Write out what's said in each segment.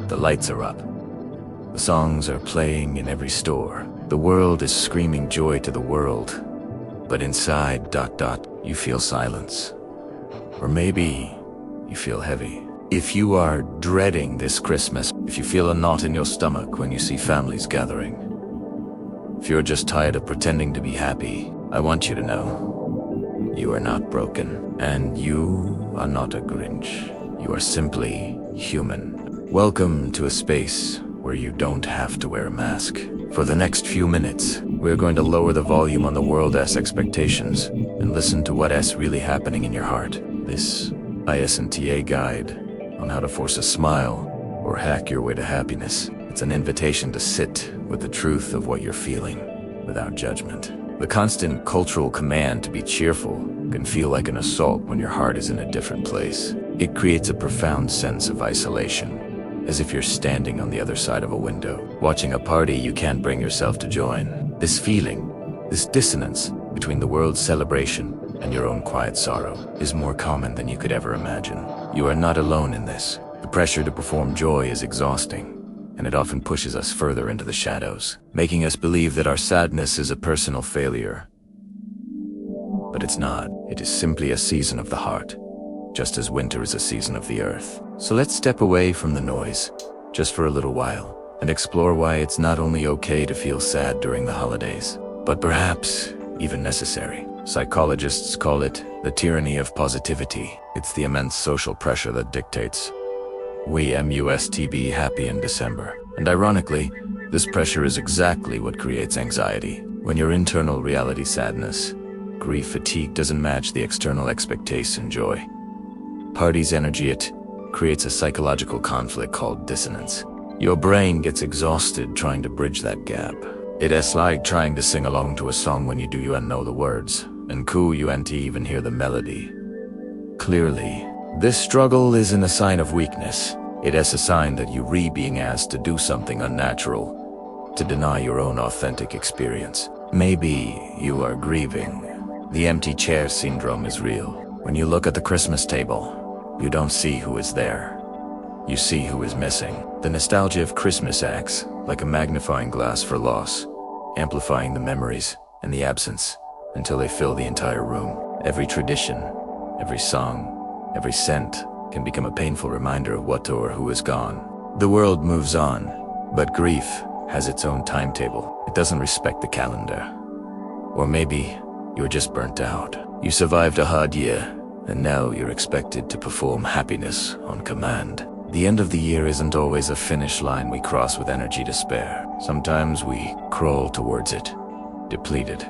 The lights are up. The songs are playing in every store. The world is screaming joy to the world. But inside, you feel silence. Or maybe you feel heavy. If you are dreading this Christmas, if you feel a knot in your stomach when you see families gathering, if you're just tired of pretending to be happy, I want you to know, you are not broken, and you are not a Grinch. You are simply human. Welcome to a space where you don't have to wear a mask. For the next few minutes, we're going to lower the volume on the world's expectations and listen to what's really happening in your heart. This ISNTA guide on how to force a smile or hack your way to happiness. It's an invitation to sit with the truth of what you're feeling without judgment. The constant cultural command to be cheerful can feel like an assault when your heart is in a different place. It creates a profound sense of isolation, as if you're standing on the other side of a window, watching a party you can't bring yourself to join. This feeling, this dissonance between the world's celebration and your own quiet sorrow, is more common than you could ever imagine. You are not alone in this. The pressure to perform joy is exhausting, and it often pushes us further into the shadows, making us believe that our sadness is a personal failure. But it's not. It is simply a season of the heart, just as winter is a season of the earth. So let's step away from the noise, just for a little while, and explore why it's not only okay to feel sad during the holidays, but perhaps even necessary. Psychologists call it the tyranny of positivity. It's the immense social pressure that dictates we must be happy in December. And ironically, this pressure is exactly what creates anxiety. When your internal reality sadness, grief fatigue doesn't match the external expectation joy. Party's energy, it creates a psychological conflict called dissonance. Your brain gets exhausted trying to bridge that gap. It's like trying to sing along to a song when you know the words, and you ain't even hear the melody. Clearly, this struggle isn't a sign of weakness. It is a sign that you're being asked to do something unnatural, to deny your own authentic experience. Maybe you are grieving. The empty chair syndrome is real. When you look at the Christmas table, you don't see who is there. You see who is missing. The nostalgia of Christmas acts like a magnifying glass for loss, amplifying the memories and the absence until they fill the entire room. Every tradition, every song, every scent can become a painful reminder of what or who is gone. The world moves on, but grief has its own timetable. It doesn't respect the calendar. Or maybe you're just burnt out. You survived a hard year, and now you're expected to perform happiness on command. The end of the year isn't always a finish line we cross with energy to spare. Sometimes we crawl towards it, depleted.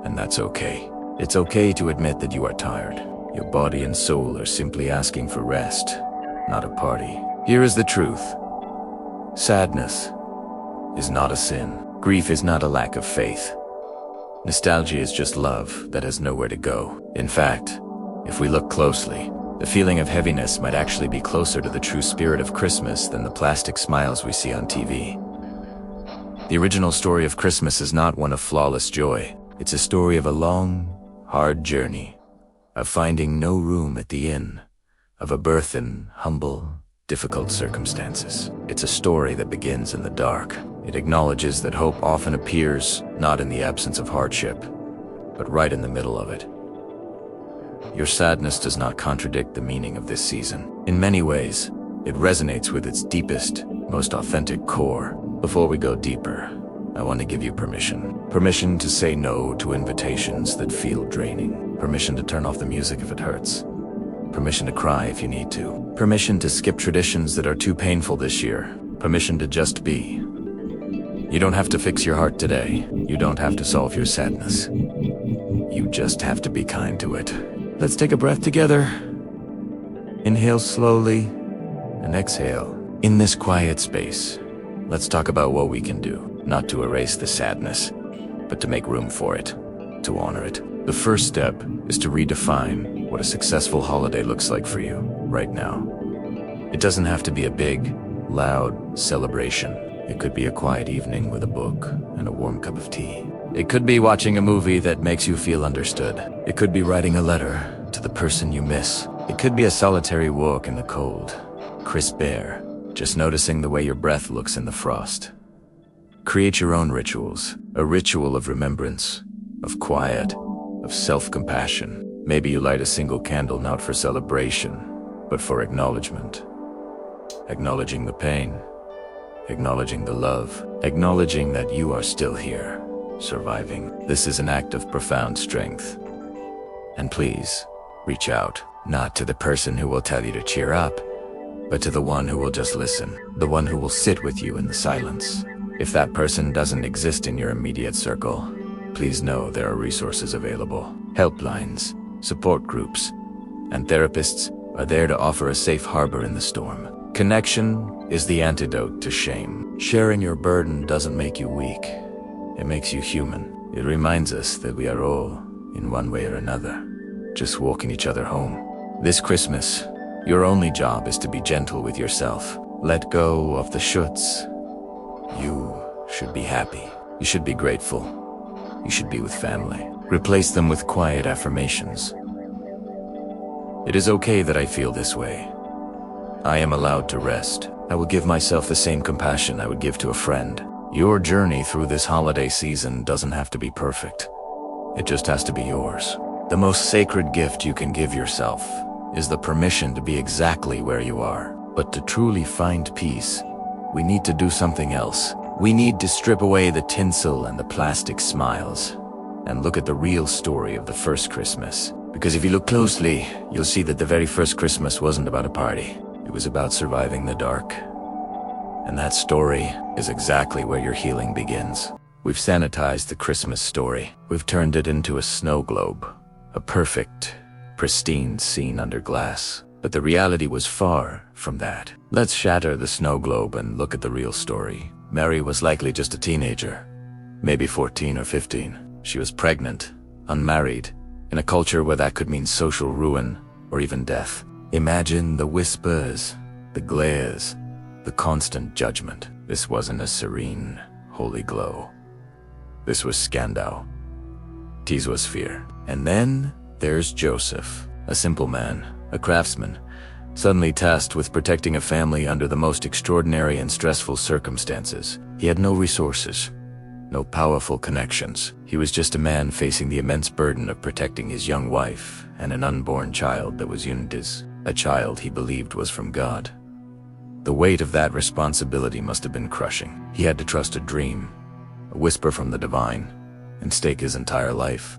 And that's okay. It's okay to admit that you are tired. Your body and soul are simply asking for rest, not a party. Here is the truth. Sadness is not a sin. Grief is not a lack of faith. Nostalgia is just love that has nowhere to go. In fact, if we look closely, the feeling of heaviness might actually be closer to the true spirit of Christmas than the plastic smiles we see on TV. The original story of Christmas is not one of flawless joy. It's a story of a long, hard journey, of finding no room at the inn, of a birth in humble, difficult circumstances. It's a story that begins in the dark. It acknowledges that hope often appears not in the absence of hardship, but right in the middle of it. Your sadness does not contradict the meaning of this season. In many ways, it resonates with its deepest, most authentic core. Before we go deeper, I want to give you permission. Permission to say no to invitations that feel draining. Permission to turn off the music if it hurts. Permission to cry if you need to. Permission to skip traditions that are too painful this year. Permission to just be. You don't have to fix your heart today. You don't have to solve your sadness. You just have to be kind to it. Let's take a breath together. Inhale slowly and exhale. In this quiet space, let's talk about what we can do, not to erase the sadness, but to make room for it, to honor it. The first step is to redefine what a successful holiday looks like for you right now. It doesn't have to be a big, loud celebration. It could be a quiet evening with a book and a warm cup of tea. It could be watching a movie that makes you feel understood. It could be writing a letter to the person you miss. It could be a solitary walk in the cold, crisp air just noticing the way your breath looks in the frost. Create your own rituals, a ritual of remembrance, of quiet, of self-compassion. Maybe you light a single candle not for celebration, but for acknowledgement. Acknowledging the pain, acknowledging the love, acknowledging that you are still here, surviving. This is an act of profound strength. And please, reach out, not to the person who will tell you to cheer up, but to the one who will just listen, the one who will sit with you in the silence. If that person doesn't exist in your immediate circle, please know there are resources available. Helplines, support groups, and therapists are there to offer a safe harbor in the storm. Connection is the antidote to shame. Sharing your burden doesn't make you weak. It makes you human. It reminds us that we are all, in one way or another, just walking each other home. This Christmas, your only job is to be gentle with yourself. Let go of the shoulds. You should be happy. You should be grateful. You should be with family. Replace them with quiet affirmations. It is okay that I feel this way. I am allowed to rest. I will give myself the same compassion I would give to a friend. Your journey through this holiday season doesn't have to be perfect. It just has to be yours. The most sacred gift you can give yourself is the permission to be exactly where you are. But to truly find peace, we need to do something else. We need to strip away the tinsel and the plastic smiles and look at the real story of the first Christmas. Because if you look closely, you'll see that the very first Christmas wasn't about a party. It was about surviving the dark. And that story is exactly where your healing begins. We've sanitized the Christmas story. We've turned it into a snow globe, a perfect, pristine scene under glass. But the reality was far from that. Let's shatter the snow globe and look at the real story. Mary was likely just a teenager, maybe 14 or 15. She was pregnant, unmarried, in a culture where that could mean social ruin or even death. Imagine the whispers, the glares, the constant judgment. This wasn't a serene, holy glow. This was scandal. Tease was fear. And then there's Joseph, a simple man, a craftsman, suddenly tasked with protecting a family under the most extraordinary and stressful circumstances. He had no resources, no powerful connections. He was just a man facing the immense burden of protecting his young wife and an unborn child that was Unity's, a child he believed was from God. The weight of that responsibility must have been crushing. He had to trust a dream, a whisper from the divine, and stake his entire life,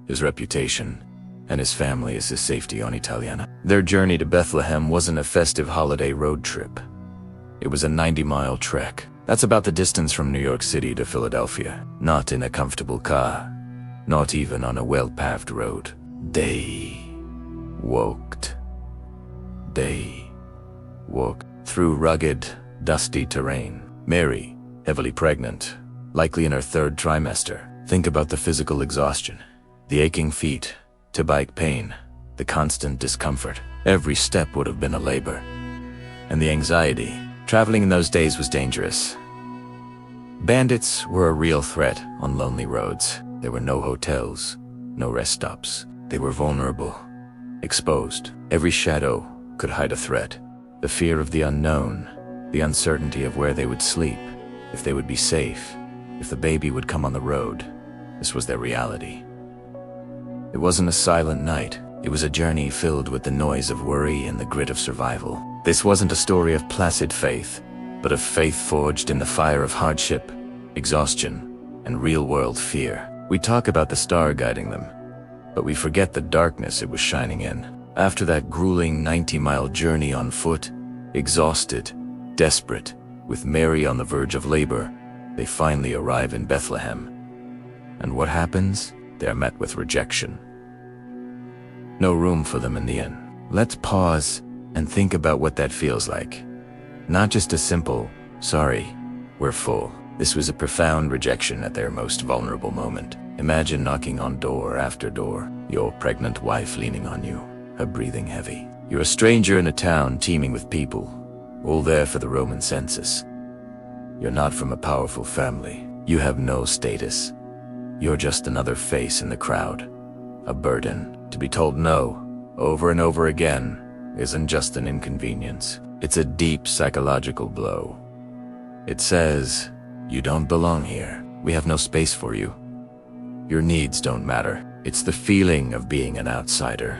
his reputation, and his family as his safety on Italiana. Their journey to Bethlehem wasn't a festive holiday road trip. It was a 90-mile trek. That's about the distance from New York City to Philadelphia. Not in a comfortable car, not even on a well-paved road. They walked through rugged, dusty terrain. Mary, heavily pregnant, likely in her 3rd trimester. Think about the physical exhaustion, the aching feet, to bike pain, the constant discomfort. Every step would have been a labor. And the anxiety. Traveling in those days was dangerous. Bandits were a real threat on lonely roads. There were no hotels, no rest stops. They were vulnerable, exposed. Every shadow could hide a threat. The fear of the unknown, the uncertainty of where they would sleep, if they would be safe, if the baby would come on the road. This was their reality. It wasn't a silent night. It was a journey filled with the noise of worry and the grit of survival. This wasn't a story of placid faith, but of faith forged in the fire of hardship, exhaustion, and real-world fear. We talk about the star guiding them, but we forget the darkness it was shining in. After that grueling 90-mile journey on foot, exhausted, desperate, with Mary on the verge of labor, they finally arrive in Bethlehem. And what happens? They are met with rejection. No room for them in the inn. Let's pause and think about what that feels like. Not just a simple, sorry, we're full. This was a profound rejection at their most vulnerable moment. Imagine knocking on door after door, your pregnant wife leaning on you, her breathing heavy. You're a stranger in a town teeming with people, all there for the Roman census. You're not from a powerful family. You have no status. You're just another face in the crowd, a burden. To be told no, over and over again, isn't just an inconvenience. It's a deep psychological blow. It says, you don't belong here. We have no space for you. Your needs don't matter. It's the feeling of being an outsider,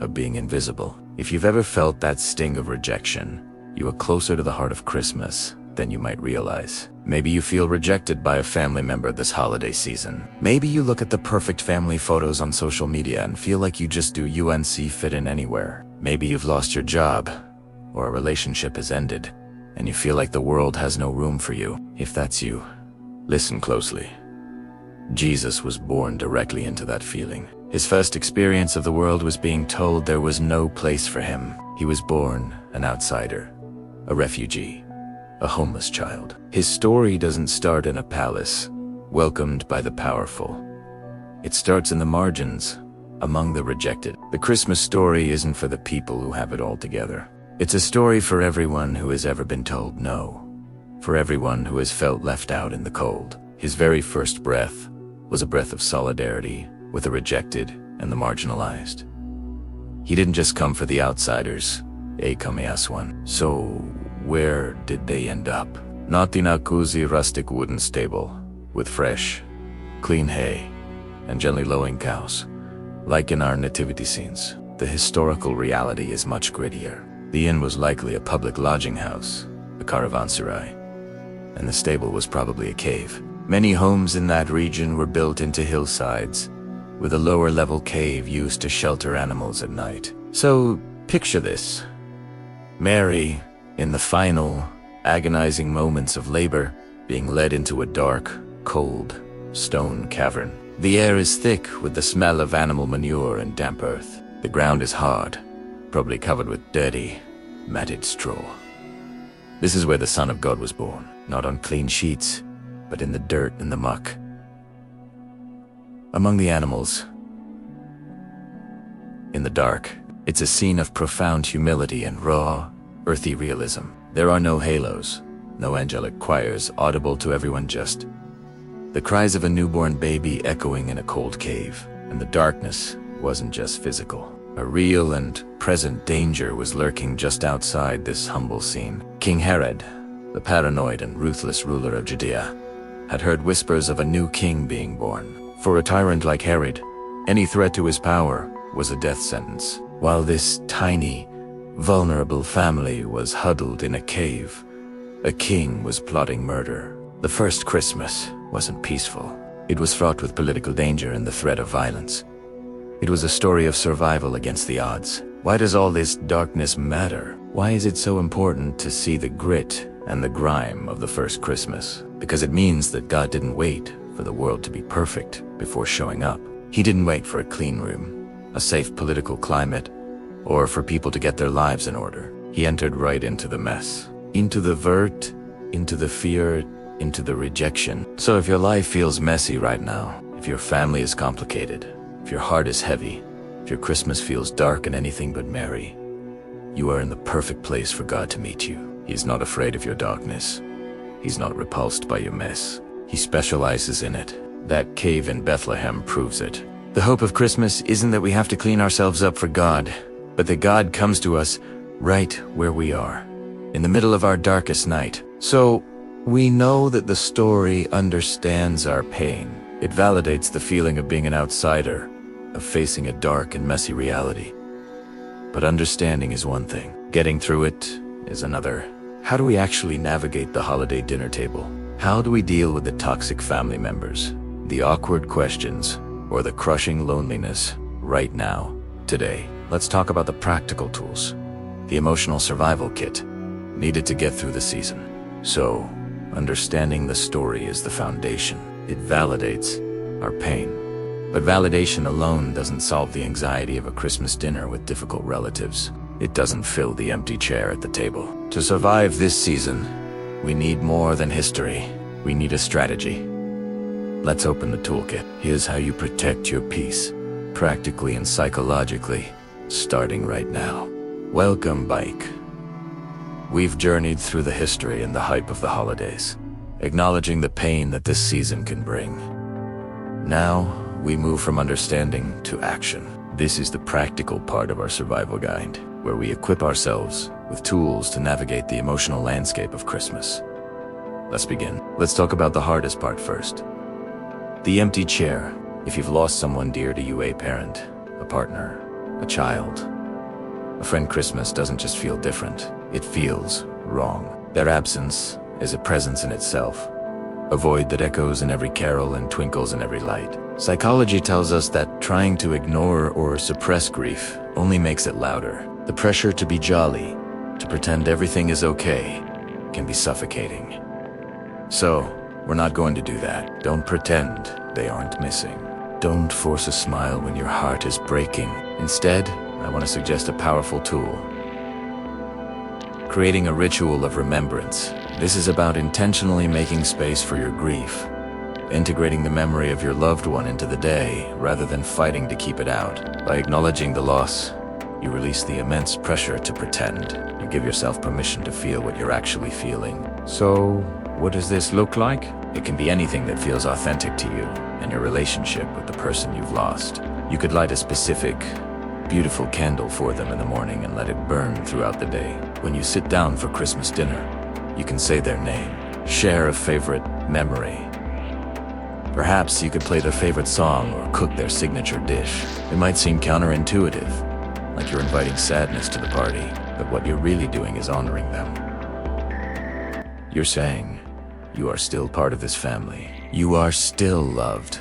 of being invisible. If you've ever felt that sting of rejection, you are closer to the heart of Christmas than you might realize. Maybe you feel rejected by a family member this holiday season. Maybe you look at the perfect family photos on social media and feel like you just do UNC fit in anywhere. Maybe you've lost your job, or a relationship has ended, and you feel like the world has no room for you. If that's you, listen closely. Jesus was born directly into that feeling. His first experience of the world was being told there was no place for him. He was born an outsider, a refugee, a homeless child. His story doesn't start in a palace, welcomed by the powerful. It starts in the margins, among the rejected. The Christmas story isn't for the people who have it all together. It's a story for everyone who has ever been told no, for everyone who has felt left out in the cold. His very first breath was a breath of solidarity with the rejected and the marginalized. He didn't just come for the outsiders, one. So where did they end up? Not in a cozy rustic wooden stable, with fresh, clean hay and gently lowing cows. Like in our nativity scenes, the historical reality is much grittier. The inn was likely a public lodging house, a caravanserai, and the stable was probably a cave. Many homes in that region were built into hillsides, with a lower-level cave used to shelter animals at night. So, picture this. Mary, in the final, agonizing moments of labor, being led into a dark, cold, stone cavern. The air is thick with the smell of animal manure and damp earth. The ground is hard, probably covered with dirty, matted straw. This is where the Son of God was born, not on clean sheets, but in the dirt and the muck. Among the animals, in the dark, it's a scene of profound humility and raw, earthy realism. There are no halos, no angelic choirs audible to everyone, just the cries of a newborn baby echoing in a cold cave. And the darkness wasn't just physical. A real and present danger was lurking just outside this humble scene. King Herod, the paranoid and ruthless ruler of Judea, had heard whispers of a new king being born. For a tyrant like Herod, any threat to his power was a death sentence. While this tiny, vulnerable family was huddled in a cave, a king was plotting murder. The first Christmas wasn't peaceful. It was fraught with political danger and the threat of violence. It was a story of survival against the odds. Why does all this darkness matter? Why is it so important to see the grit and the grime of the first Christmas? Because it means that God didn't wait for the world to be perfect before showing up. He didn't wait for a clean room, a safe political climate, or for people to get their lives in order. He entered right into the mess, into the vert, into the fear, into the rejection. So if your life feels messy right now, if your family is complicated, if your heart is heavy, if your Christmas feels dark and anything but merry, you are in the perfect place for God to meet you. He is not afraid of your darkness. He's not repulsed by your mess. He specializes in it. That cave in Bethlehem proves it. The hope of Christmas isn't that we have to clean ourselves up for God, but that God comes to us right where we are, in the middle of our darkest night. So we know that the story understands our pain. It validates the feeling of being an outsider, of facing a dark and messy reality. But understanding is one thing. Getting through it is another. How do we actually navigate the holiday dinner table? How do we deal with the toxic family members, the awkward questions, or the crushing loneliness right now, today? Let's talk about the practical tools, the emotional survival kit needed to get through the season. So, understanding the story is the foundation. It validates our pain. But validation alone doesn't solve the anxiety of a Christmas dinner with difficult relatives. It doesn't fill the empty chair at the table. To survive this season, we need more than history. We need a strategy. Let's open the toolkit. Here's how you protect your peace, practically and psychologically, starting right now. Welcome, Bike. We've journeyed through the history and the hype of the holidays, acknowledging the pain that this season can bring. Now, we move from understanding to action. This is the practical part of our survival guide, where we equip ourselves with tools to navigate the emotional landscape of Christmas. Let's begin. Let's talk about the hardest part first. The empty chair. If you've lost someone dear to you, a parent, a partner, a child, a friend, Christmas doesn't just feel different, it feels wrong. Their absence is a presence in itself, a void that echoes in every carol and twinkles in every light. Psychology tells us that trying to ignore or suppress grief only makes it louder. The pressure to be jolly, to pretend everything is okay, can be suffocating. So, we're not going to do that. Don't pretend they aren't missing. Don't force a smile when your heart is breaking. Instead, I want to suggest a powerful tool. Creating a ritual of remembrance. This is about intentionally making space for your grief, integrating the memory of your loved one into the day rather than fighting to keep it out. By acknowledging the loss, you release the immense pressure to pretend. You give yourself permission to feel what you're actually feeling. So, what does this look like? It can be anything that feels authentic to you and your relationship with the person you've lost. You could light a specific, beautiful candle for them in the morning and let it burn throughout the day. When you sit down for Christmas dinner, you can say their name, share a favorite memory. Perhaps you could play their favorite song or cook their signature dish. It might seem counterintuitive, like you're inviting sadness to the party, but what you're really doing is honoring them. You're saying, you are still part of this family. You are still loved.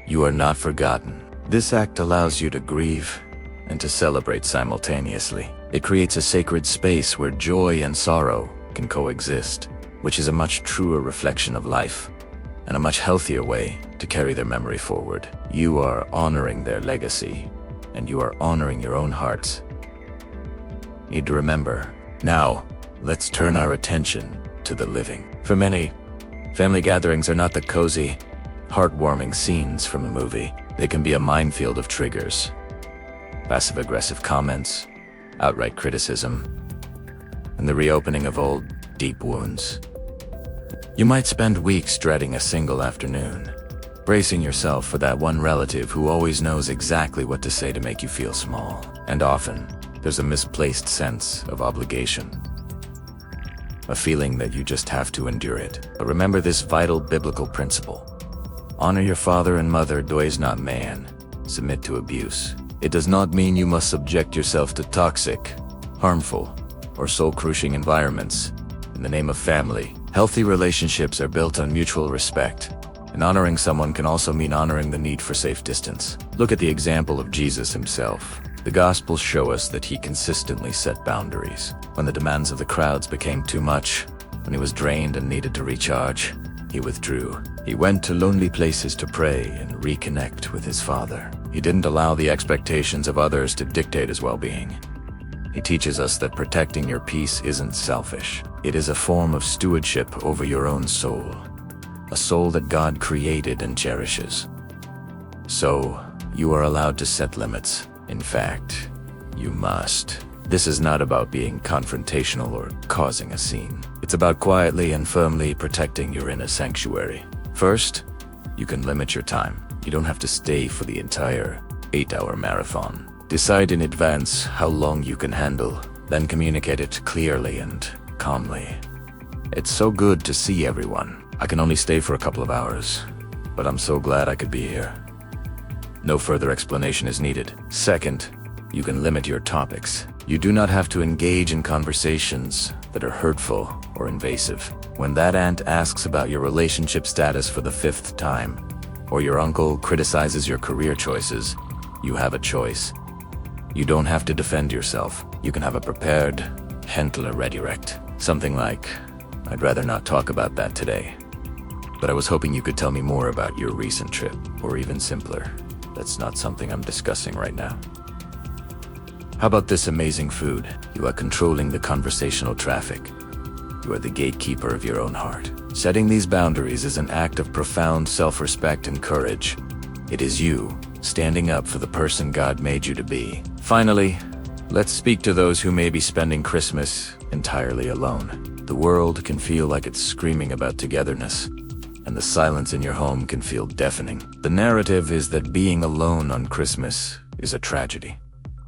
You are not forgotten. This act allows you to grieve and to celebrate simultaneously. It creates a sacred space where joy and sorrow can coexist, which is a much truer reflection of life and a much healthier way to carry their memory forward. You are honoring their legacy, and you are honoring your own hearts. Need to remember. Now, let's turn our attention to the living. For many, family gatherings are not the cozy, heartwarming scenes from a movie. They can be a minefield of triggers. Passive-aggressive comments, outright criticism, and the reopening of old, deep wounds. You might spend weeks dreading a single afternoon, bracing yourself for that one relative who always knows exactly what to say to make you feel small. And often, there's a misplaced sense of obligation, a feeling that you just have to endure it. But remember this vital biblical principle. Honor your father and mother, does not man. Submit to abuse. It does not mean you must subject yourself to toxic, harmful, or soul-crushing environments. In the name of family, healthy relationships are built on mutual respect, and honoring someone can also mean honoring the need for safe distance. Look at the example of Jesus himself. The Gospels show us that he consistently set boundaries. When the demands of the crowds became too much, when he was drained and needed to recharge, he withdrew. He went to lonely places to pray and reconnect with his Father. He didn't allow the expectations of others to dictate his well-being. He teaches us that protecting your peace isn't selfish. It is a form of stewardship over your own soul, a soul that God created and cherishes. So, you are allowed to set limits. In fact, you must. This is not about being confrontational or causing a scene. It's about quietly and firmly protecting your inner sanctuary. First, you can limit your time. You don't have to stay for the entire 8-hour marathon. Decide in advance how long you can handle, then communicate it clearly and calmly. It's so good to see everyone. I can only stay for a couple of hours, but I'm so glad I could be here. No further explanation is needed. Second, you can limit your topics. You do not have to engage in conversations that are hurtful or invasive. When that aunt asks about your relationship status for the 5th time, or your uncle criticizes your career choices, you have a choice. You don't have to defend yourself. You can have a prepared, gentler redirect. Something like, I'd rather not talk about that today, but I was hoping you could tell me more about your recent trip, or even simpler, that's not something I'm discussing right now. How about this amazing food? You are controlling the conversational traffic. You are the gatekeeper of your own heart. Setting these boundaries is an act of profound self-respect and courage. It is you standing up for the person God made you to be. Finally, let's speak to those who may be spending Christmas entirely alone. The world can feel like it's screaming about togetherness, and the silence in your home can feel deafening. The narrative is that being alone on Christmas is a tragedy,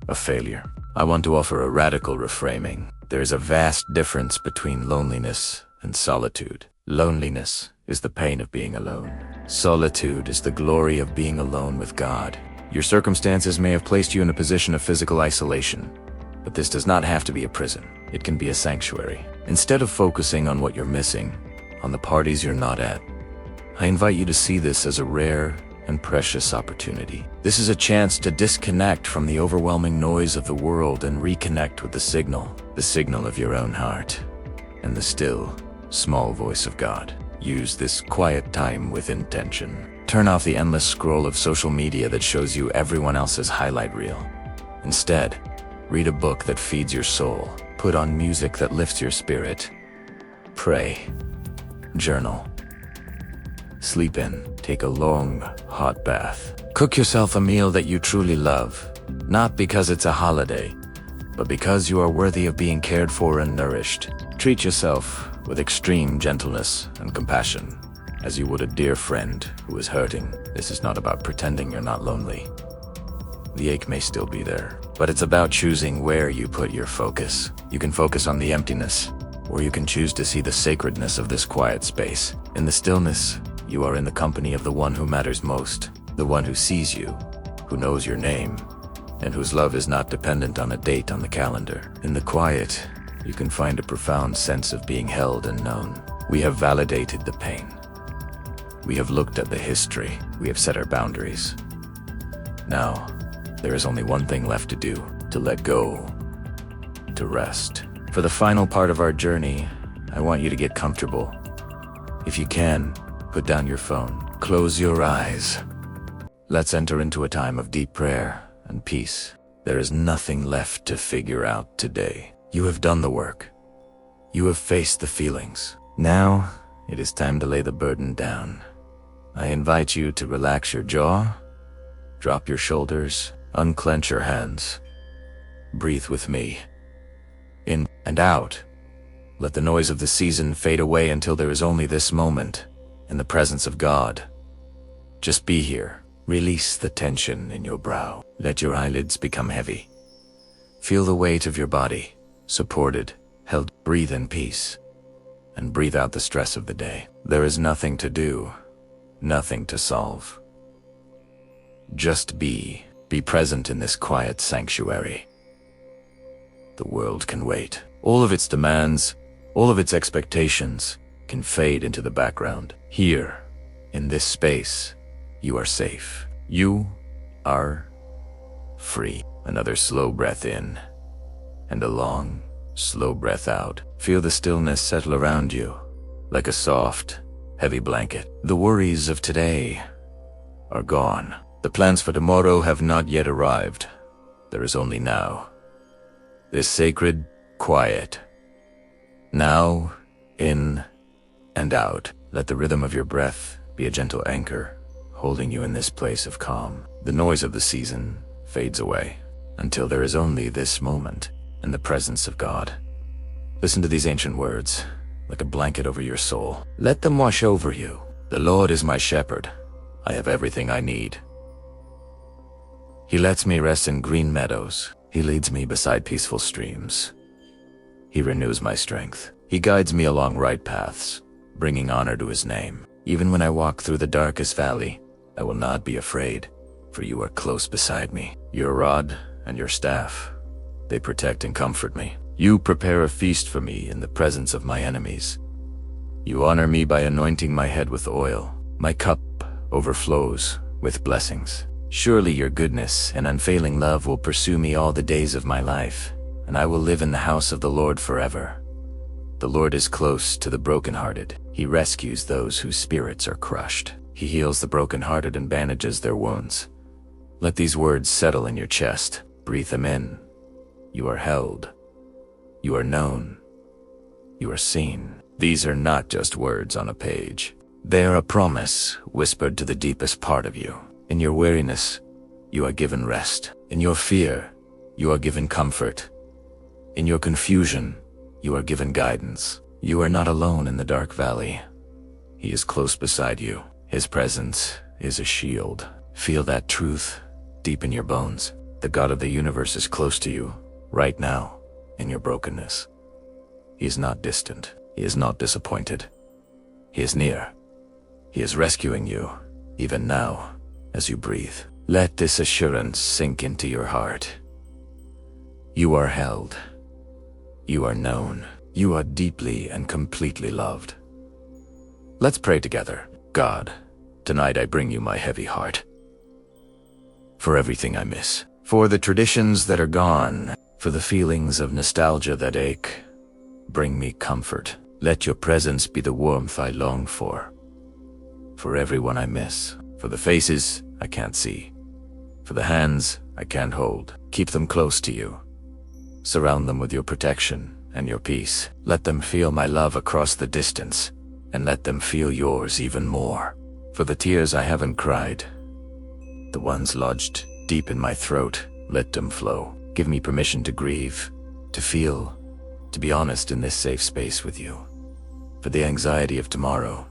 a failure. I want to offer a radical reframing. There is a vast difference between loneliness and solitude. Loneliness is the pain of being alone. Solitude is the glory of being alone with God. Your circumstances may have placed you in a position of physical isolation, but this does not have to be a prison. It can be a sanctuary. Instead of focusing on what you're missing, on the parties you're not at, I invite you to see this as a rare and precious opportunity. This is a chance to disconnect from the overwhelming noise of the world and reconnect with the signal of your own heart, and the still, small voice of God. Use this quiet time with intention. Turn off the endless scroll of social media that shows you everyone else's highlight reel. Instead, read a book that feeds your soul. Put on music that lifts your spirit. Pray. Journal. Sleep in. Take a long, hot bath. Cook yourself a meal that you truly love, not because it's a holiday, but because you are worthy of being cared for and nourished. Treat yourself with extreme gentleness and compassion, as you would a dear friend who is hurting. This is not about pretending you're not lonely. The ache may still be there, but it's about choosing where you put your focus. You can focus on the emptiness, or you can choose to see the sacredness of this quiet space. In the stillness, you are in the company of the one who matters most, the one who sees you, who knows your name, and whose love is not dependent on a date on the calendar. In the quiet, you can find a profound sense of being held and known. We have validated the pain. We have looked at the history. We have set our boundaries. Now, there is only one thing left to do: to let go, to rest. For the final part of our journey, I want you to get comfortable. If you can, put down your phone. Close your eyes. Let's enter into a time of deep prayer and peace. There is nothing left to figure out today. You have done the work. You have faced the feelings. Now, it is time to lay the burden down. I invite you to relax your jaw, drop your shoulders, unclench your hands. Breathe with me. In and out. Let the noise of the season fade away until there is only this moment, in the presence of God. Just be here. Release the tension in your brow. Let your eyelids become heavy. Feel the weight of your body, supported, held. Breathe in peace, and breathe out the stress of the day. There is nothing to do, nothing to solve. Just be. Be present in this quiet sanctuary. The world can wait. All of its demands, all of its expectations, can fade into the background. Here, in this space, you are safe. You are free. Another slow breath in, and a long, slow breath out. Feel the stillness settle around you, like a soft, heavy blanket. The worries of today are gone. The plans for tomorrow have not yet arrived. There is only now. This sacred quiet. Now, in and out. Let the rhythm of your breath be a gentle anchor, holding you in this place of calm. The noise of the season fades away, until there is only this moment and the presence of God. Listen to these ancient words, like a blanket over your soul. Let them wash over you. The Lord is my shepherd. I have everything I need. He lets me rest in green meadows. He leads me beside peaceful streams. He renews my strength. He guides me along right paths, bringing honor to his name. Even when I walk through the darkest valley, I will not be afraid, for you are close beside me. Your rod and your staff, they protect and comfort me. You prepare a feast for me in the presence of my enemies. You honor me by anointing my head with oil. My cup overflows with blessings. Surely your goodness and unfailing love will pursue me all the days of my life, and I will live in the house of the Lord forever. The Lord is close to the brokenhearted. He rescues those whose spirits are crushed. He heals the brokenhearted and bandages their wounds. Let these words settle in your chest. Breathe them in. You are held. You are known. You are seen. These are not just words on a page. They are a promise whispered to the deepest part of you. In your weariness, you are given rest. In your fear, you are given comfort. In your confusion, you are given guidance. You are not alone in the dark valley. He is close beside you. His presence is a shield. Feel that truth deep in your bones. The God of the universe is close to you, right now, in your brokenness. He is not distant. He is not disappointed. He is near. He is rescuing you, even now, as you breathe. Let this assurance sink into your heart. You are held. You are known. You are deeply and completely loved. Let's pray together. God, tonight I bring you my heavy heart. For everything I miss. For the traditions that are gone. For the feelings of nostalgia that ache. Bring me comfort. Let your presence be the warmth I long for. For everyone I miss. For the faces I can't see. For the hands I can't hold. Keep them close to you. Surround them with your protection and your peace. Let them feel my love across the distance, and let them feel yours even more. For the tears I haven't cried, the ones lodged deep in my throat, let them flow. Give me permission to grieve, to feel, to be honest in this safe space with you. For the anxiety of tomorrow,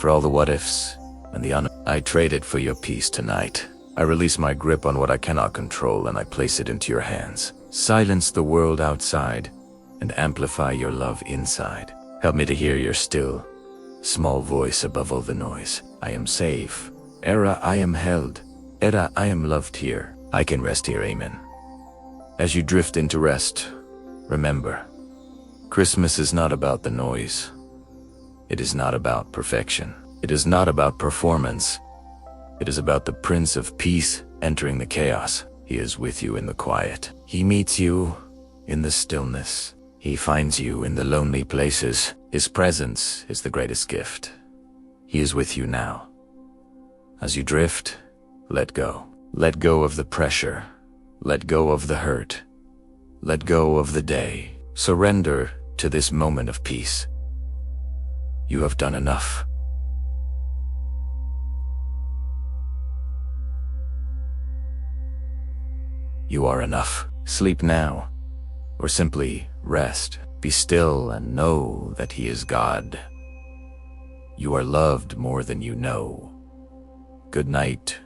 for all the what-ifs and the I trade it for your peace tonight. I release my grip on what I cannot control and I place it into your hands. Silence the world outside and amplify your love inside. Help me to hear your still, small voice above all the noise. I am safe. Era, I am held. Era, I am loved here. I can rest here, amen. As you drift into rest, remember, Christmas is not about the noise. It is not about perfection. It is not about performance. It is about the Prince of Peace entering the chaos. He is with you in the quiet. He meets you in the stillness. He finds you in the lonely places. His presence is the greatest gift. He is with you now. As you drift, let go. Let go of the pressure. Let go of the hurt. Let go of the day. Surrender to this moment of peace. You have done enough. You are enough. Sleep now, or simply rest. Be still and know that He is God. You are loved more than you know. Good night.